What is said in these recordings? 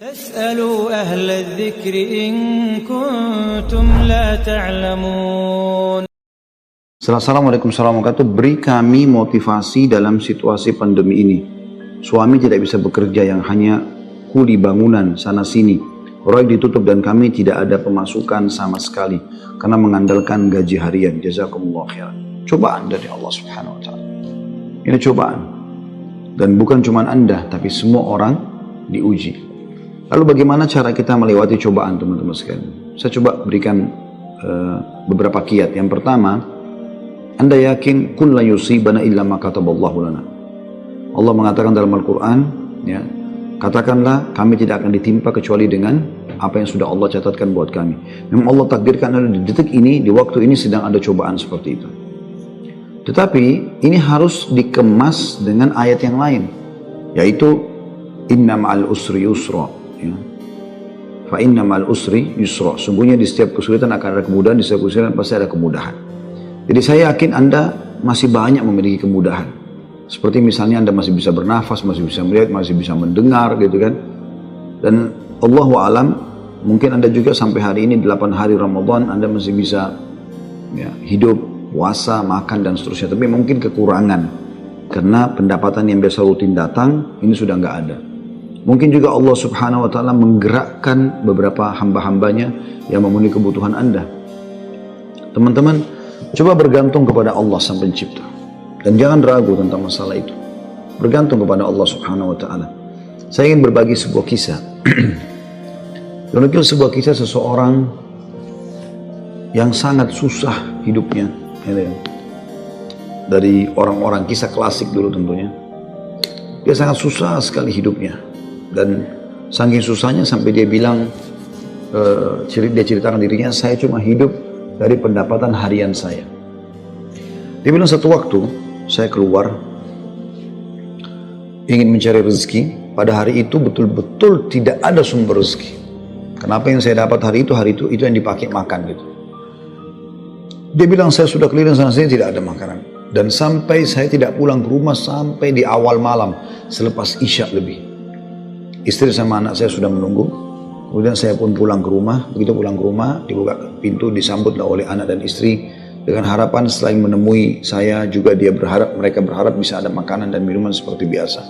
فاسألوا أهل الذكر إن كنتم لا تعلمون. Assalamualaikum warahmatullahi wabarakatuh. Beri kami motivasi dalam situasi pandemi ini. Suami tidak bisa bekerja, yang hanya kuli bangunan sana sini. Proyek ditutup dan kami tidak ada pemasukan sama sekali karena mengandalkan gaji harian. Jazakumullah khairan. Cobaan dari Allah Subhanahu wa taala. Ini cobaan. Dan bukan cuma Anda, tapi semua orang diuji. Lalu bagaimana cara kita melewati cobaan, teman-teman sekalian? Saya coba berikan beberapa kiat. Yang pertama, Anda yakin kul la yusibana illa ma kataballahu lana. Allah mengatakan dalam Al-Quran, ya, katakanlah kami tidak akan ditimpa kecuali dengan apa yang sudah Allah catatkan buat kami. Memang Allah takdirkan di detik ini, di waktu ini sedang ada cobaan seperti itu. Tetapi ini harus dikemas dengan ayat yang lain, yaitu inna ma'al usri yusra. Ya. Fa inna ma'al usri yusra. Sungguhnya di setiap kesulitan akan ada kemudahan, di setiap kesulitan pasti ada kemudahan. Jadi saya yakin Anda masih banyak memiliki kemudahan. Seperti misalnya Anda masih bisa bernafas, masih bisa melihat, masih bisa mendengar gitu kan. Dan Allahu alam, mungkin Anda juga sampai hari ini 8 hari Ramadan Anda masih bisa ya, hidup, puasa, makan dan seterusnya. Tapi mungkin kekurangan karena pendapatan yang biasa rutin datang ini sudah nggak ada. Mungkin juga Allah Subhanahu wa taala menggerakkan beberapa hamba-hambanya yang memenuhi kebutuhan Anda. Teman-teman, coba bergantung kepada Allah Sang Pencipta. Dan jangan ragu tentang masalah itu. Bergantung kepada Allah Subhanahu wa taala. Saya ingin berbagi sebuah kisah. Menurut sebuah kisah seseorang yang sangat susah hidupnya. Dari orang-orang kisah klasik dulu tentunya. Dia sangat susah sekali hidupnya. Dan saking susahnya sampai dia bilang, dia ceritakan dirinya, saya cuma hidup dari pendapatan harian saya. Dia bilang satu waktu saya keluar ingin mencari rezeki. Pada hari itu betul-betul tidak ada sumber rezeki. Kenapa yang saya dapat hari itu yang dipakai makan gitu. Dia bilang saya sudah keliling sana sini tidak ada makanan. Dan sampai saya tidak pulang ke rumah sampai di awal malam selepas isya lebih. Istri sama anak saya sudah menunggu. Kemudian saya pun pulang ke rumah. Begitu pulang ke rumah, dibuka pintu, disambutlah oleh anak dan istri dengan harapan selain menemui saya juga mereka berharap bisa ada makanan dan minuman seperti biasa.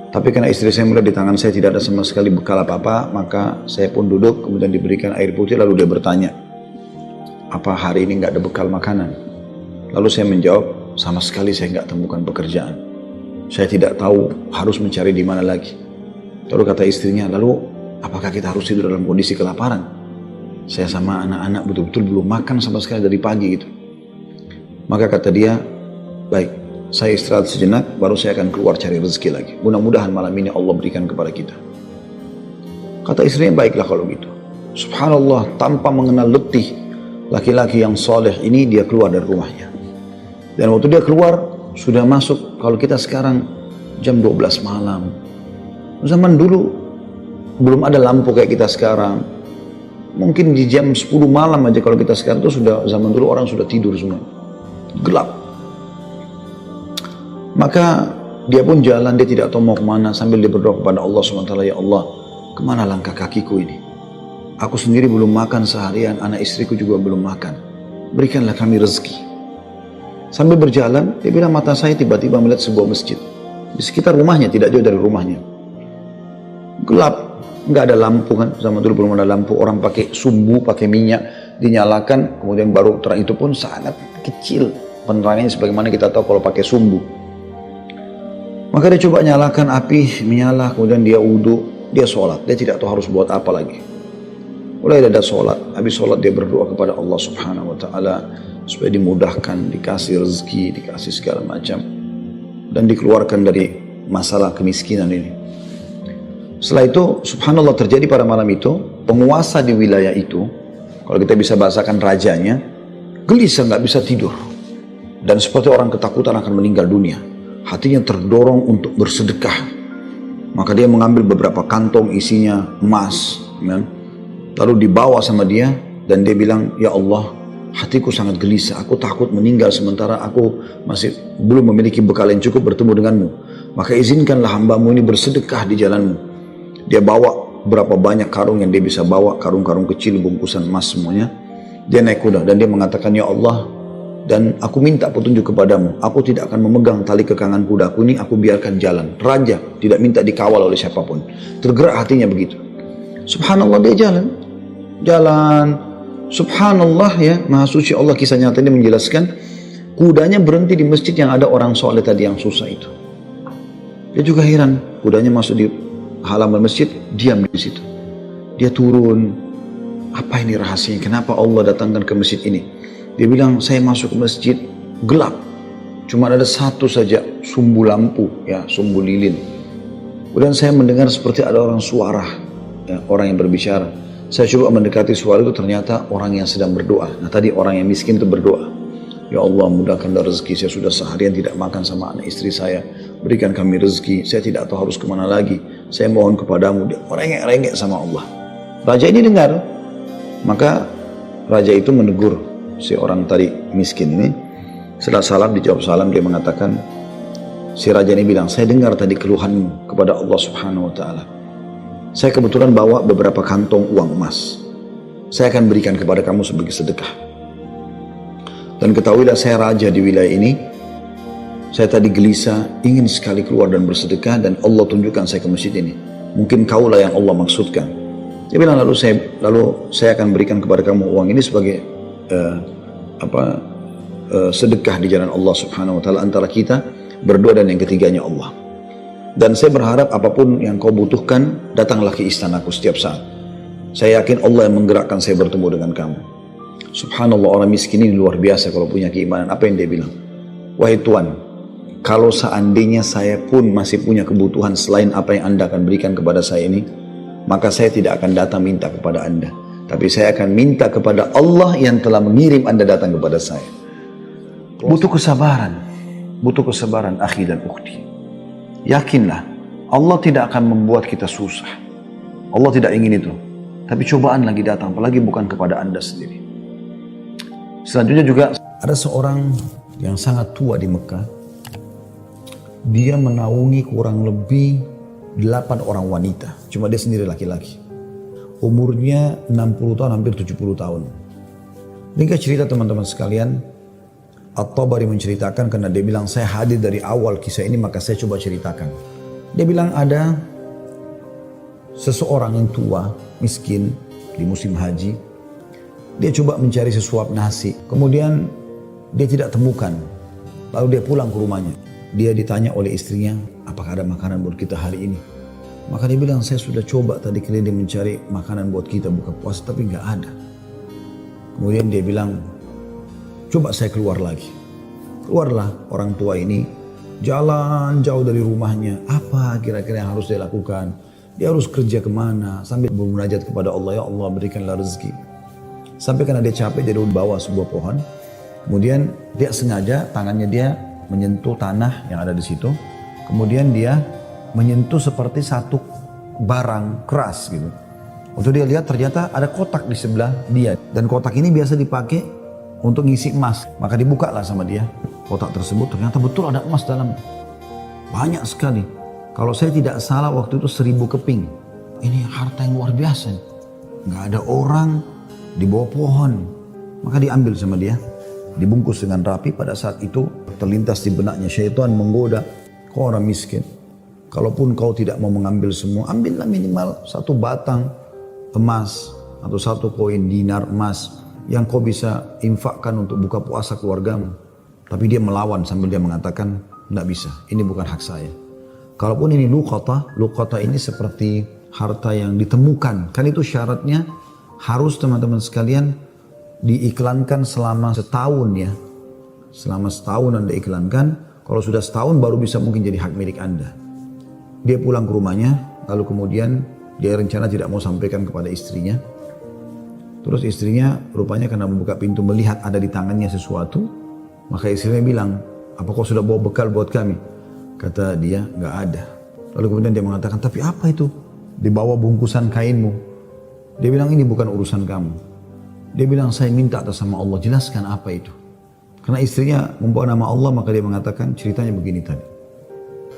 Tapi karena istri saya melihat di tangan saya tidak ada sama sekali bekal apa-apa, maka saya pun duduk, kemudian diberikan air putih, lalu dia bertanya, apa hari ini nggak ada bekal makanan? Lalu saya menjawab, sama sekali saya nggak temukan pekerjaan. Saya tidak tahu harus mencari di mana lagi. Lalu kata istrinya, lalu apakah kita harus tidur dalam kondisi kelaparan? Saya sama anak-anak betul-betul belum makan sama sekali dari pagi gitu. Maka kata dia, baik, saya istirahat sejenak, baru saya akan keluar cari rezeki lagi. Mudah-mudahan malam ini Allah berikan kepada kita. Kata istrinya, baiklah kalau gitu. Subhanallah, tanpa mengenal letih, laki-laki yang soleh ini dia keluar dari rumahnya. Dan waktu dia keluar, sudah masuk, kalau kita sekarang jam 12 malam. Zaman dulu belum ada lampu kayak kita sekarang. Mungkin di jam 10 malam aja kalau kita sekarang itu sudah, zaman dulu orang sudah tidur semua. Gelap. Maka dia pun jalan, dia tidak tahu mau kemana sambil dia berdoa kepada Allah SWT, ya Allah, kemana langkah kakiku ini? Aku sendiri belum makan seharian, anak istriku juga belum makan. Berikanlah kami rezeki. Sambil berjalan, dia bilang mata saya tiba-tiba melihat sebuah masjid. Di sekitar rumahnya, tidak jauh dari rumahnya. Gelap, nggak ada lampu kan, zaman dulu belum ada lampu, orang pakai sumbu, pakai minyak, dinyalakan, kemudian baru terang, itu pun sangat kecil penerangannya sebagaimana kita tahu kalau pakai sumbu. Maka dia coba nyalakan api, menyala, kemudian dia wudhu, dia sholat, dia tidak tahu harus buat apa lagi. Mulai ada sholat, habis sholat dia berdoa kepada Allah Subhanahu wa taala supaya dimudahkan, dikasih rezeki, dikasih segala macam, dan dikeluarkan dari masalah kemiskinan ini. Setelah itu, subhanallah, terjadi pada malam itu, penguasa di wilayah itu, kalau kita bisa bahasakan rajanya, gelisah, nggak bisa tidur. Dan seperti orang ketakutan akan meninggal dunia. Hatinya terdorong untuk bersedekah. Maka dia mengambil beberapa kantong isinya emas. Ya. Lalu dibawa sama dia, dan dia bilang, ya Allah, hatiku sangat gelisah, aku takut meninggal sementara aku masih belum memiliki bekal yang cukup bertemu denganmu. Maka izinkanlah hambamu ini bersedekah di jalanmu. Dia bawa berapa banyak karung yang dia bisa bawa, karung-karung kecil, bungkusan emas semuanya. Dia naik kuda dan dia mengatakan, ya Allah, dan aku minta petunjuk kepadamu. Aku tidak akan memegang tali kekangan kudaku ini, aku biarkan jalan. Raja tidak minta dikawal oleh siapapun. Tergerak hatinya begitu. Subhanallah, dia jalan. Subhanallah, ya, Maha Suci Allah, kisah nyata ini menjelaskan, kudanya berhenti di masjid yang ada orang soleh tadi yang susah itu. Dia juga heran, kudanya masuk di halaman masjid, diam di situ. Dia turun, apa ini rahasianya? Kenapa Allah datangkan ke masjid ini? Dia bilang, saya masuk ke masjid gelap, cuma ada satu saja sumbu lampu, ya, sumbu lilin. Kemudian saya mendengar seperti ada orang suara, ya, orang yang berbicara. Saya coba mendekati suara itu, ternyata orang yang sedang berdoa. Nah, tadi orang yang miskin itu berdoa, ya Allah, mudahkanlah rezeki, saya sudah seharian tidak makan sama anak istri saya, berikan kami rezeki, saya tidak tahu harus kemana lagi, saya mohon kepadamu. Dia merengek-rengek sama Allah. Raja ini dengar, maka raja itu menegur si orang tadi miskin ini. Setelah salam, dijawab salam, dia mengatakan, si raja ini bilang, saya dengar tadi keluhanmu kepada Allah Subhanahu wa Ta'ala. Saya kebetulan bawa beberapa kantong uang emas, saya akan berikan kepada kamu sebagai sedekah. Dan ketahuilah, saya raja di wilayah ini. Saya tadi gelisah, ingin sekali keluar dan bersedekah, dan Allah tunjukkan saya ke masjid ini. Mungkin kaulah yang Allah maksudkan. Dia bilang, lalu saya akan berikan kepada kamu uang ini sebagai sedekah di jalan Allah Subhanahu wa Ta'ala, antara kita berdua dan yang ketiganya Allah. Dan saya berharap apapun yang kau butuhkan, datanglah ke istanaku setiap saat. Saya yakin Allah yang menggerakkan saya bertemu dengan kamu. Subhanallah, orang miskin ini luar biasa kalau punya keimanan. Apa yang dia bilang? Wahai Tuan, kalau seandainya saya pun masih punya kebutuhan selain apa yang Anda akan berikan kepada saya ini, maka saya tidak akan datang minta kepada Anda. Tapi saya akan minta kepada Allah yang telah mengirim Anda datang kepada saya. Butuh kesabaran akhi dan ukhti. Yakinlah, Allah tidak akan membuat kita susah. Allah tidak ingin itu. Tapi cobaan lagi datang, apalagi bukan kepada Anda sendiri. Selanjutnya juga ada seorang yang sangat tua di Mekah. Dia menaungi kurang lebih 8 orang wanita. Cuma dia sendiri laki-laki. Umurnya 60 tahun, hampir 70 tahun. Ringkas cerita teman-teman sekalian, At-Tabari menceritakan, karena dia bilang, saya hadir dari awal kisah ini, maka saya coba ceritakan. Dia bilang ada seseorang yang tua, miskin, di musim haji. Dia coba mencari sesuap nasi, kemudian dia tidak temukan. Lalu dia pulang ke rumahnya. Dia ditanya oleh istrinya, apakah ada makanan buat kita hari ini? Maka dia bilang, saya sudah coba tadi keliling mencari makanan buat kita buka puasa, tapi nggak ada. Kemudian dia bilang, coba saya keluar lagi. Keluarlah orang tua ini, jalan jauh dari rumahnya. Apa kira-kira yang harus dia lakukan? Dia harus kerja kemana? Sambil bermunajat kepada Allah, ya Allah berikanlah rezeki. Sampai karena dia capek, dia dulu bawa sebuah pohon. Kemudian dia sengaja tangannya dia menyentuh tanah yang ada di situ. Kemudian dia menyentuh seperti satu barang keras gitu. Untuk dia lihat ternyata ada kotak di sebelah dia. Dan kotak ini biasa dipakai untuk ngisi emas. Maka dibukalah sama dia kotak tersebut. Ternyata betul ada emas dalam. Banyak sekali. Kalau saya tidak salah waktu itu 1000 keping. Ini harta yang luar biasa. Nggak ada orang, di bawah pohon. Maka diambil sama dia, dibungkus dengan rapi. Pada saat itu terlintas di benaknya syaitan menggoda, kau orang miskin, kalaupun kau tidak mau mengambil semua, ambillah minimal 1 batang emas atau 1 koin dinar emas yang kau bisa infakkan untuk buka puasa keluargamu. Tapi dia melawan sambil dia mengatakan, tidak bisa, ini bukan hak saya. Kalaupun ini luqata ini seperti harta yang ditemukan, kan itu syaratnya harus teman-teman sekalian diiklankan selama setahun ya. Selama setahun Anda iklankan, kalau sudah setahun baru bisa mungkin jadi hak milik Anda. Dia pulang ke rumahnya, lalu kemudian dia rencana tidak mau sampaikan kepada istrinya. Terus istrinya rupanya karena membuka pintu melihat ada di tangannya sesuatu, maka istrinya bilang, apa kau sudah bawa bekal buat kami? Kata dia, nggak ada. Lalu kemudian dia mengatakan, tapi apa itu? Di bawah bungkusan kainmu. Dia bilang, ini bukan urusan kamu. Dia bilang, saya minta atas sama Allah, jelaskan apa itu. Karena istrinya membawa nama Allah, maka dia mengatakan, ceritanya begini tadi.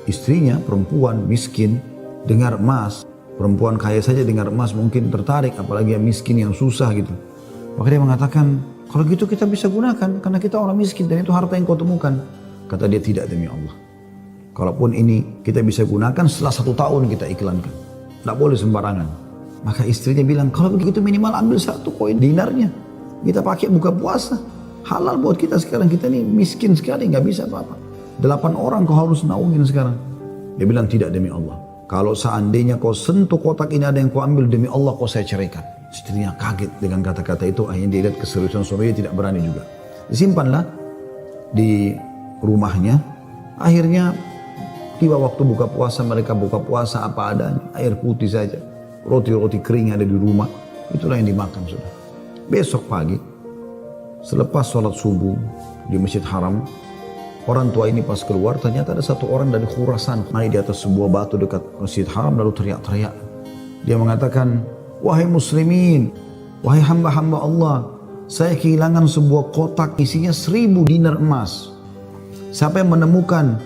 Istrinya perempuan miskin, dengar emas, Perempuan kaya saja dengar emas mungkin tertarik, apalagi yang miskin yang susah gitu. Maka dia mengatakan, kalau gitu kita bisa gunakan karena kita orang miskin dan itu harta yang kau temukan. Kata dia, tidak demi Allah. Kalaupun ini kita bisa gunakan setelah 1 tahun kita iklankan. Tidak boleh sembarangan. Maka istrinya bilang, kalau begitu minimal ambil 1 koin dinarnya. Kita pakai buka puasa. Halal buat kita sekarang, kita ini miskin sekali, nggak bisa apa-apa. 8 orang kau harus naungin sekarang. Dia bilang, tidak demi Allah. Kalau seandainya kau sentuh kotak ini ada yang kau ambil, demi Allah kau saya ceraikan. Istrinya kaget dengan kata-kata itu, akhirnya dia lihat keseriusan suaminya, tidak berani juga. Disimpanlah di rumahnya. Akhirnya tiba waktu buka puasa, mereka buka puasa apa adanya, air putih saja, roti-roti kering ada di rumah, itulah yang dimakan sudah. Besok pagi, selepas sholat subuh di Masjid Haram, orang tua ini pas keluar, ternyata ada 1 orang dari Khurasan naik di atas sebuah batu dekat Masjid Haram lalu teriak-teriak. Dia mengatakan, wahai muslimin, wahai hamba-hamba Allah, saya kehilangan sebuah kotak isinya 1000 dinar emas. Siapa yang menemukan,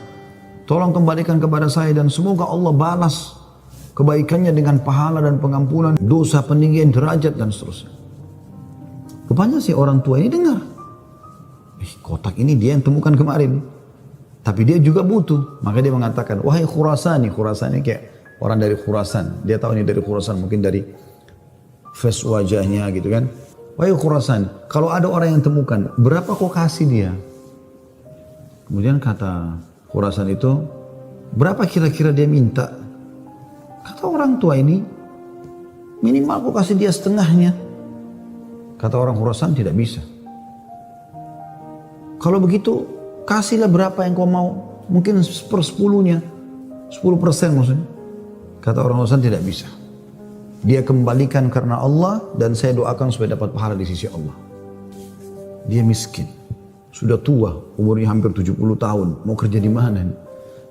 tolong kembalikan kepada saya dan semoga Allah balas kebaikannya dengan pahala dan pengampunan dosa, peninggian derajat dan seterusnya. Rupanya si orang tua ini dengar, kotak ini dia yang temukan kemarin, tapi dia juga butuh. Maka dia mengatakan, wahai Khurasani, Khurasani kayak orang dari Khurasan, dia tahu ini dari Khurasan, mungkin dari face wajahnya gitu kan. Wahai Khurasan, kalau ada orang yang temukan, berapa kau kasih dia? Kemudian kata Khurasan itu, berapa kira-kira dia minta? Kata orang tua ini, minimal kau kasih dia setengahnya. Kata orang Khurasan, tidak bisa. Kalau begitu, kasihlah berapa yang kau mau. Mungkin 1/10-nya. 10% maksudnya. Kata orang Khurasan, tidak bisa. Dia kembalikan karena Allah dan saya doakan supaya dapat pahala di sisi Allah. Dia miskin. Sudah tua, umurnya hampir 70 tahun. Mau kerja di mana?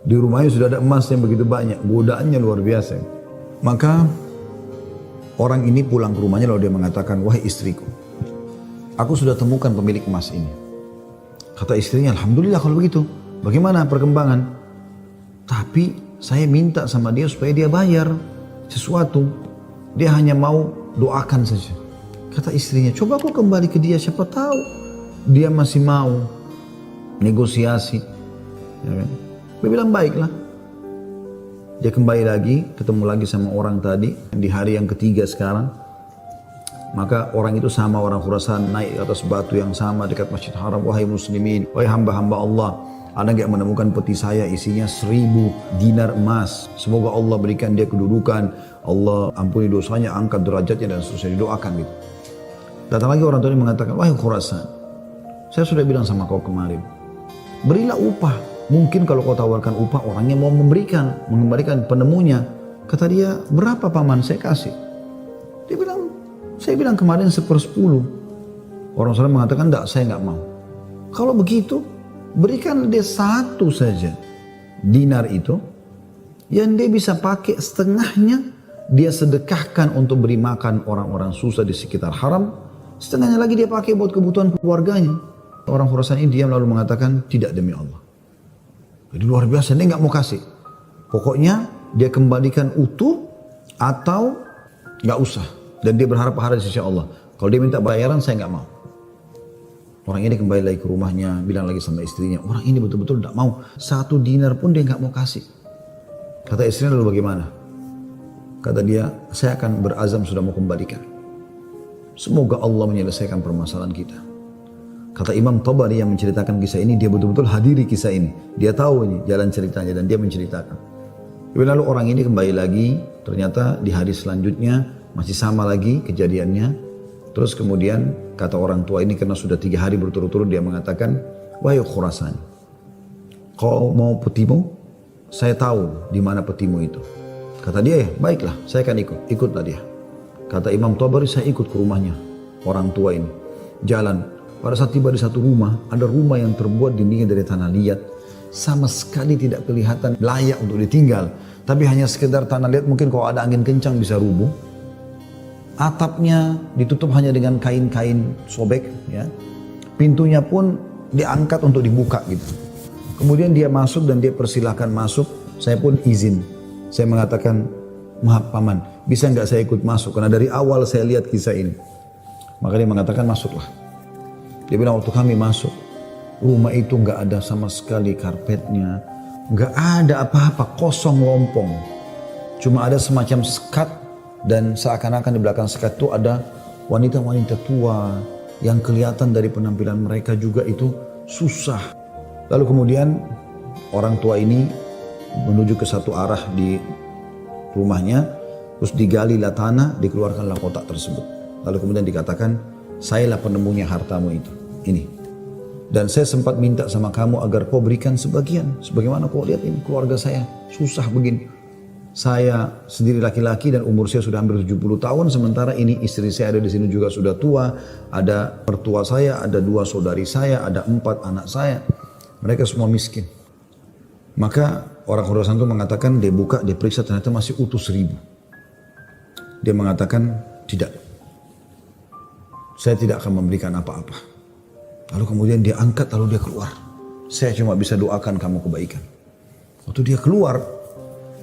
Di rumahnya sudah ada emas yang begitu banyak. Godaannya luar biasa. Maka orang ini pulang ke rumahnya lalu dia mengatakan, wahai istriku, aku sudah temukan pemilik emas ini. Kata istrinya, alhamdulillah kalau begitu. Bagaimana perkembangan? Tapi saya minta sama dia supaya dia bayar sesuatu. Dia hanya mau doakan saja. Kata istrinya, coba aku kembali ke dia, siapa tahu dia masih mau negosiasi. Ya kan? Dia bilang baiklah. Dia kembali lagi, ketemu lagi sama orang tadi di hari yang ketiga sekarang. Maka orang itu sama orang Khurasan naik ke atas batu yang sama dekat Masjid Haram. Wahai muslimin, wahai hamba-hamba Allah, ada nggak menemukan peti saya isinya 1000 dinar emas. Semoga Allah berikan dia kedudukan, Allah ampuni dosanya, angkat derajatnya dan seterusnya, didoakan gitu. Datang lagi orang tua ini mengatakan, wahai Khurasan, saya sudah bilang sama kau kemarin, berilah upah. Mungkin kalau kau tawarkan upah, orangnya mau mengembalikan penemunya. Kata dia, berapa paman saya kasih? Dia bilang, saya bilang kemarin 1/10. Orang sana mengatakan, enggak, saya enggak mau. Kalau begitu, berikan dia 1 saja dinar itu, yang dia bisa pakai setengahnya, dia sedekahkan untuk beri makan orang-orang susah di sekitar haram, setengahnya lagi dia pakai buat kebutuhan keluarganya. Orang Khurasan ini diam lalu mengatakan, tidak demi Allah. Jadi luar biasa, dia nggak mau kasih. Pokoknya dia kembalikan utuh atau nggak usah. Dan dia berharap pahala di sisi Allah. Kalau dia minta bayaran, saya nggak mau. Orang ini kembali lagi ke rumahnya, bilang lagi sama istrinya, orang ini betul-betul nggak mau. 1 dinar pun dia nggak mau kasih. Kata istrinya, lalu bagaimana? Kata dia, saya akan berazam sudah mau kembalikan. Semoga Allah menyelesaikan permasalahan kita. Kata Imam Tabari yang menceritakan kisah ini, dia betul-betul hadiri kisah ini. Dia tahu ini jalan ceritanya dan dia menceritakan. Lalu orang ini kembali lagi, ternyata di hari selanjutnya masih sama lagi kejadiannya. Terus kemudian kata orang tua ini karena sudah 3 hari berturut-turut dia mengatakan, wahai Khurasan, kau mau petimu? Saya tahu di mana petimu itu. Kata dia, ya baiklah, saya akan ikut. Ikutlah dia. Kata Imam Tabari, saya ikut ke rumahnya orang tua ini. Jalan. Pada saat tiba di satu rumah, ada rumah yang terbuat dindingnya dari tanah liat. Sama sekali tidak kelihatan layak untuk ditinggal. Tapi hanya sekedar tanah liat, mungkin kalau ada angin kencang bisa rubuh. Atapnya ditutup hanya dengan kain-kain sobek. Ya. Pintunya pun diangkat untuk dibuka gitu. Kemudian dia masuk dan dia persilahkan masuk. Saya pun izin. Saya mengatakan, maaf paman, bisa nggak saya ikut masuk? Karena dari awal saya lihat kisah ini. Maka dia mengatakan masuklah. Dia bilang waktu kami masuk, rumah itu nggak ada sama sekali karpetnya, nggak ada apa-apa, kosong lompong. Cuma ada semacam sekat dan seakan-akan di belakang sekat itu ada wanita-wanita tua yang kelihatan dari penampilan mereka juga itu susah. Lalu kemudian orang tua ini menuju ke satu arah di rumahnya, terus digalilah tanah, dikeluarkanlah kotak tersebut. Lalu kemudian dikatakan, sayalah penemunya hartamu itu. Ini. Dan saya sempat minta sama kamu agar kau berikan sebagian. Sebagaimana kau lihat ini keluarga saya susah begini. Saya sendiri laki-laki dan umur saya sudah hampir 70 tahun. Sementara ini istri saya ada di sini juga sudah tua. Ada mertua saya, ada 2 saudari saya, ada 4 anak saya. Mereka semua miskin. Maka orang Khurasan itu mengatakan, dia buka, dia periksa ternyata masih utuh 1000. Dia mengatakan, tidak. Saya tidak akan memberikan apa-apa. Lalu kemudian dia angkat, lalu dia keluar. Saya cuma bisa doakan kamu kebaikan. Waktu dia keluar,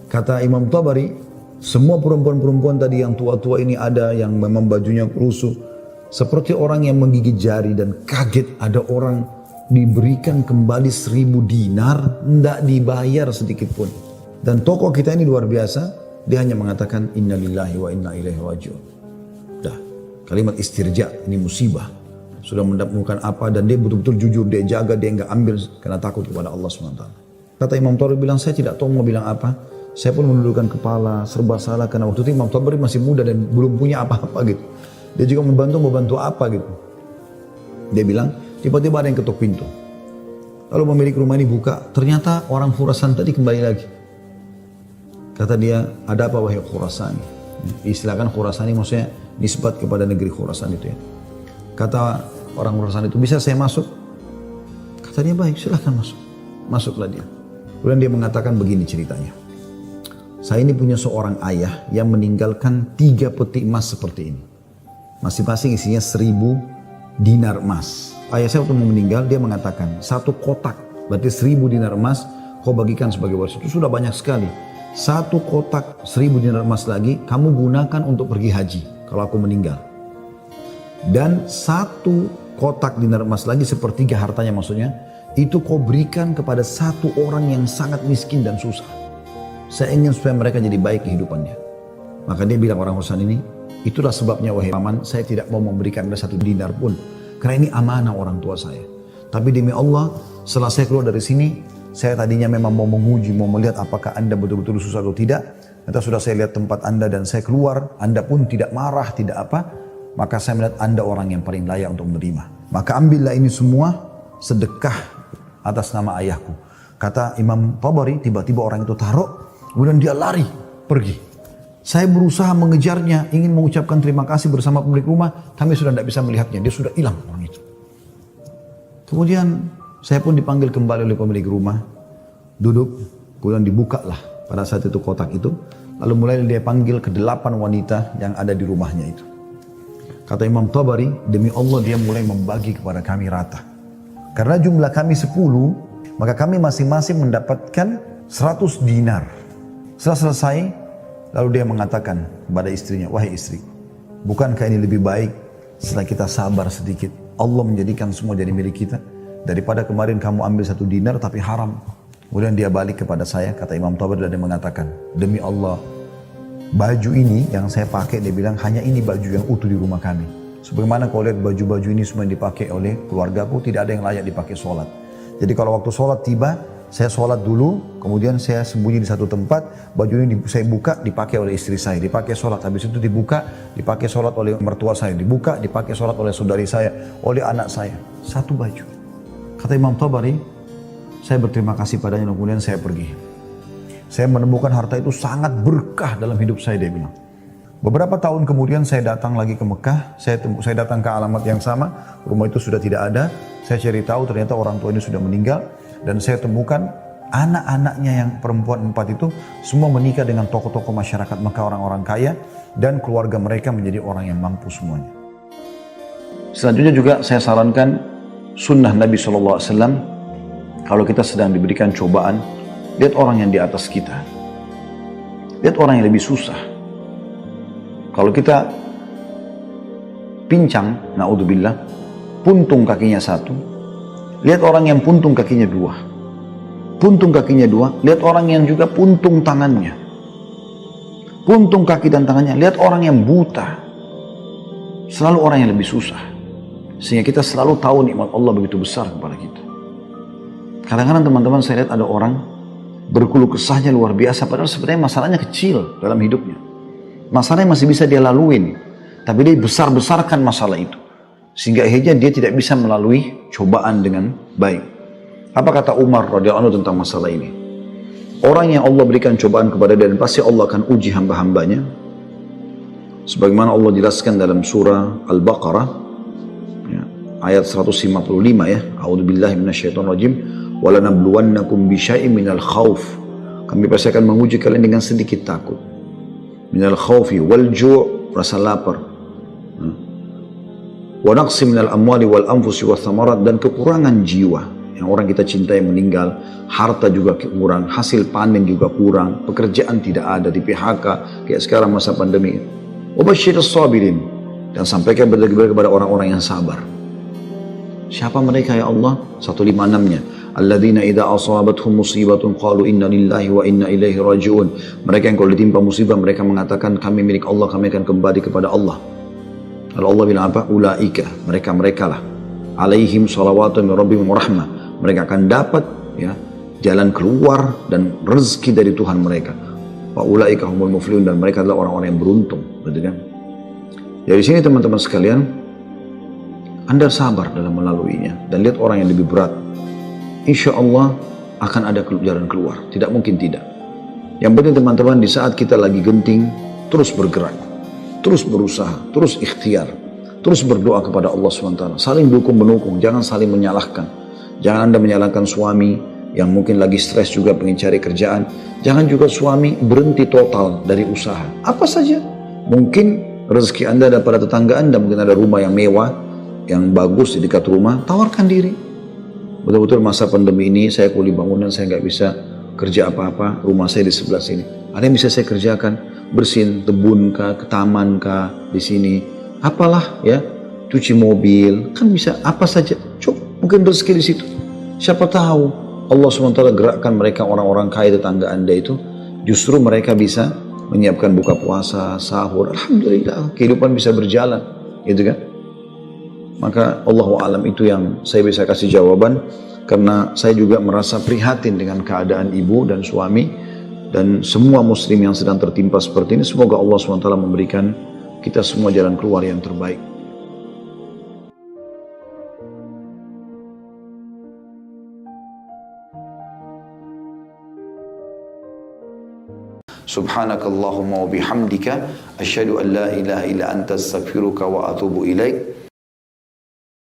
kata Imam Tabari, semua perempuan-perempuan tadi yang tua-tua ini ada, yang memang bajunya lusuh. Seperti orang yang menggigit jari dan kaget ada orang diberikan kembali 1000 dinar, tidak dibayar sedikit pun. Dan tokoh kita ini luar biasa, dia hanya mengatakan, Inna lillahi wa inna ilaihi raji'un. Dah, kalimat istirja, ini musibah. Sudah menemukan apa dan dia betul-betul jujur, dia jaga, dia enggak ambil karena takut kepada Allah SWT. Kata Imam Tabari bilang, saya tidak tahu mau bilang apa. Saya pun menundukkan kepala, serba salah karena waktu itu Imam Tabari masih muda dan belum punya apa-apa gitu. Dia juga membantu apa gitu. Dia bilang, tiba-tiba ada yang ketuk pintu. Lalu pemilik rumah ini buka, ternyata orang Khurasan tadi kembali lagi. Kata dia, ada apa wahai Khurasani? Istilahkan Khurasani maksudnya nisbat kepada negeri Khurasan itu ya. Kata orang Khurasan itu, bisa saya masuk? Kata dia, baik, silahkan masuk. Masuklah dia. Kemudian dia mengatakan begini ceritanya. Saya ini punya seorang ayah yang meninggalkan 3 peti emas seperti ini. Masing-masing isinya 1000 dinar emas. Ayah saya waktu mau meninggal, dia mengatakan, 1 kotak, berarti 1000 dinar emas, kau bagikan sebagai waris. Itu sudah banyak sekali. 1 kotak 1000 dinar emas lagi, kamu gunakan untuk pergi haji, kalau aku meninggal. Dan 1 kotak dinar emas lagi, 1/3 hartanya maksudnya, itu kau berikan kepada 1 orang yang sangat miskin dan susah. Saya ingin supaya mereka jadi baik kehidupannya. Maka dia bilang orang Khurasan ini, itulah sebabnya wahai paman, saya tidak mau memberikan Anda 1 dinar pun. Karena ini amanah orang tua saya. Tapi demi Allah, setelah saya keluar dari sini, saya tadinya memang mau menguji, mau melihat apakah Anda betul-betul susah atau tidak. Ternyata sudah saya lihat tempat Anda dan saya keluar, Anda pun tidak marah, tidak apa. Maka saya melihat Anda orang yang paling layak untuk menerima. Maka ambillah ini semua sedekah atas nama ayahku. Kata Imam Tabari, tiba-tiba orang itu taruh, kemudian dia lari, pergi. Saya berusaha mengejarnya, ingin mengucapkan terima kasih bersama pemilik rumah, kami sudah tidak bisa melihatnya, dia sudah hilang orang itu. Kemudian saya pun dipanggil kembali oleh pemilik rumah, duduk, kemudian dibukalah pada saat itu kotak itu, lalu mulai dia panggil ke 8 wanita yang ada di rumahnya itu. Kata Imam Tabari, demi Allah dia mulai membagi kepada kami rata. Karena jumlah kami 10, maka kami masing-masing mendapatkan 100 dinar. Setelah selesai, lalu dia mengatakan kepada istrinya, wahai istri, bukankah ini lebih baik setelah kita sabar sedikit, Allah menjadikan semua jadi milik kita, daripada kemarin kamu ambil 1 dinar tapi haram. Kemudian dia balik kepada saya, kata Imam Tabari, dan dia mengatakan, demi Allah, baju ini yang saya pakai, dia bilang, hanya ini baju yang utuh di rumah kami. Sebagaimana kau lihat baju-baju ini semua yang dipakai oleh keluargaku, tidak ada yang layak dipakai sholat. Jadi kalau waktu sholat tiba, saya sholat dulu, kemudian saya sembunyi di satu tempat, baju ini saya buka, dipakai oleh istri saya, dipakai sholat. Habis itu dibuka, dipakai sholat oleh mertua saya, dibuka, dipakai sholat oleh saudari saya, oleh anak saya. 1 baju. Kata Imam Tabari, saya berterima kasih padanya, kemudian saya pergi. Saya menemukan harta itu sangat berkah dalam hidup saya, dia bilang. Beberapa tahun kemudian saya datang lagi ke Mekah, saya datang ke alamat yang sama, rumah itu sudah tidak ada. Saya cari tahu ternyata orang tua ini sudah meninggal, dan saya temukan anak-anaknya yang perempuan 4 itu semua menikah dengan tokoh-tokoh masyarakat Mekah, orang-orang kaya, dan keluarga mereka menjadi orang yang mampu semuanya. Selanjutnya juga saya sarankan sunnah Nabi SAW, kalau kita sedang diberikan cobaan, lihat orang yang di atas kita. Lihat orang yang lebih susah. Kalau kita pincang, naudzubillah, puntung kakinya satu, lihat orang yang puntung kakinya dua. Puntung kakinya dua, lihat orang yang juga puntung tangannya. Puntung kaki dan tangannya, lihat orang yang buta. Selalu orang yang lebih susah. Sehingga kita selalu tahu nikmat Allah begitu besar kepada kita. Kadang-kadang teman-teman saya lihat ada orang berkeluh kesahnya luar biasa, padahal sebenarnya masalahnya kecil dalam hidupnya. Masalahnya masih bisa dia laluin, tapi dia besar-besarkan masalah itu. Sehingga akhirnya dia tidak bisa melalui cobaan dengan baik. Apa kata Umar radhiyallahu anhu tentang masalah ini? Orang yang Allah berikan cobaan kepada dia, dan pasti Allah akan uji hamba-hambanya. Sebagaimana Allah jelaskan dalam surah Al-Baqarah, ya, ayat 155 ya. A'udzubillahi minasyaitonirrajim. Walanabluwannakum bisyai'in minal khauf. Kami pasti akan menguji kalian dengan sedikit takut. Minal khaufi wal ju', rasa lapar. Wa naqsi minal amwali wal anfusi wath thamarat, dan kekurangan jiwa. Yang orang kita cintai meninggal, harta juga kurang, hasil panen juga kurang, pekerjaan tidak ada, di PHK kayak sekarang masa pandemi. Wa basyirus sabirin, dan sampaikan kepada orang-orang yang sabar. Siapa mereka ya Allah? 156-nya. Alladzina idza asabatuhum musibatun qalu inna lillahi wa inna ilaihi raji'un. Mereka yang kalau ditimpa musibah mereka mengatakan kami milik Allah, kami akan kembali kepada Allah. Lalu Allah bilang apa? Ulaika, mereka lah. Alaihim salawatu min rabbihim wa rahmah. Mereka akan dapat ya jalan keluar dan rezeki dari Tuhan mereka. Wa ulaika humul muflihun, dan mereka adalah orang-orang yang beruntung, betul kan? Dari sini teman-teman sekalian, Anda sabar dalam melaluinya dan lihat orang yang lebih berat. Insya Allah akan ada jalan keluar, tidak mungkin tidak. Yang penting teman-teman, di saat kita lagi genting, terus bergerak, terus berusaha, terus ikhtiar, terus berdoa kepada Allah SWT. Saling dukung-menukung, jangan saling menyalahkan. Jangan Anda menyalahkan suami yang mungkin lagi stres juga pengen cari kerjaan. Jangan juga suami berhenti total dari usaha. Apa saja. Mungkin rezeki Anda ada pada tetangga Anda, mungkin ada rumah yang mewah, yang bagus di dekat rumah, tawarkan diri. Betul-betul masa pandemi ini saya kuli bangunan, saya nggak bisa kerja apa-apa, rumah saya di sebelah sini. Ada yang bisa saya kerjakan, bersihin kebun kah, ke taman kah, di sini. Apalah ya, cuci mobil, kan bisa apa saja. Coba, mungkin rezeki di situ. Siapa tahu Allah SWT gerakkan mereka orang-orang kaya tetangga Anda itu, justru mereka bisa menyiapkan buka puasa, sahur. Alhamdulillah, kehidupan bisa berjalan, gitu kan? Maka Allahu a'lam, itu yang saya bisa kasih jawaban, karena saya juga merasa prihatin dengan keadaan ibu dan suami dan semua muslim yang sedang tertimpa seperti ini. Semoga Allah SWT memberikan kita semua jalan keluar yang terbaik. Subhanakallahumma wa bihamdika asyhadu an la ilaha illa anta astaghfiruka wa atubu ilaik.